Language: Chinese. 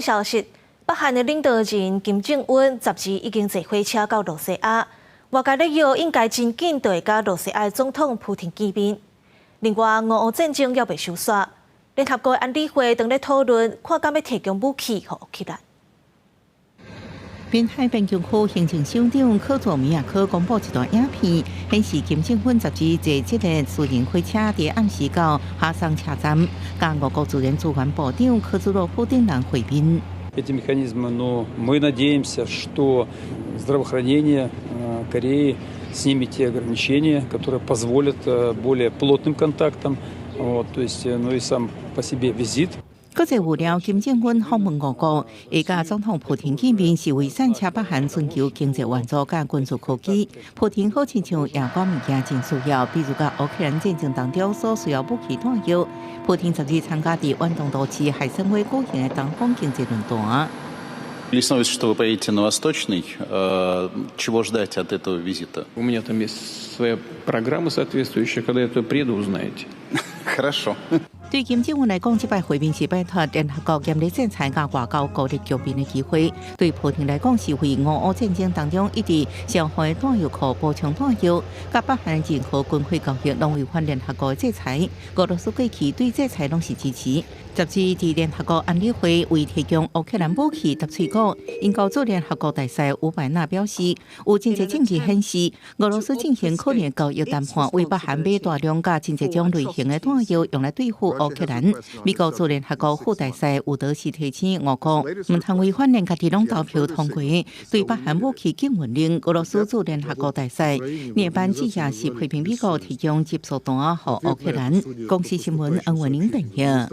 消息，北韩的领导人金正恩10日已经坐火车到罗西亚，外界咧要应该真紧就会甲罗西亚总统普廷见面。另外，俄乌战争也未收煞，联合国安理会正咧讨论，看敢要提供武器给乌克兰。滨海边境区行政首长科佐米亚克公布一段影片，显示金正恩10日坐这个私人火车伫暗时到哈桑车站，甲俄国自然资源部长科兹洛夫等人会面。Эти механизмы, но мы надеемся, что здравоохранение Кореи снимет те ограничения, которые позволят более плотным контактам. То есть, ну и сам по себе визит. 搁一有了金正恩访问俄国，会甲总统普廷见面，是为散车北韩寻求经济援助甲军事科技。普廷好亲像也讲物件真需要，比如甲乌克兰战争当中所需要武器弹药。普廷10日参加伫远东都市海参崴举行的东方经济论坛。Лесновец, что вы поедете на Восточный, чего ждать от этого визита? У меня там есть своя программа соответствующая, когда я туда приеду, узнаете. Хорошо. 对金正恩来讲，这摆会面是拜托联合国严厉制裁甲外交高力局面的机会。对普廷来讲，是为俄乌战争当中一直消耗的弹药库补充弹药，甲北韩任何军火交易拢违反联合国的制裁。俄罗斯过去对制裁拢是支持。10日伫联合国安理会为提供乌克兰武器答喙稿，英国驻联合国大使伍百纳表示，有真侪证据显示，俄罗斯进行可能交易谈判，为北韩买大量甲真侪种类型的弹药，用来对付乌克兰。美国驻联合国副大使伍德斯提醒俄国，唔通违反连家己拢投票通过对北韩武器禁运令。俄罗斯驻联合国大使涅班基亚是批评美国提供接收弹给乌克兰。公司新闻恩文宁等下。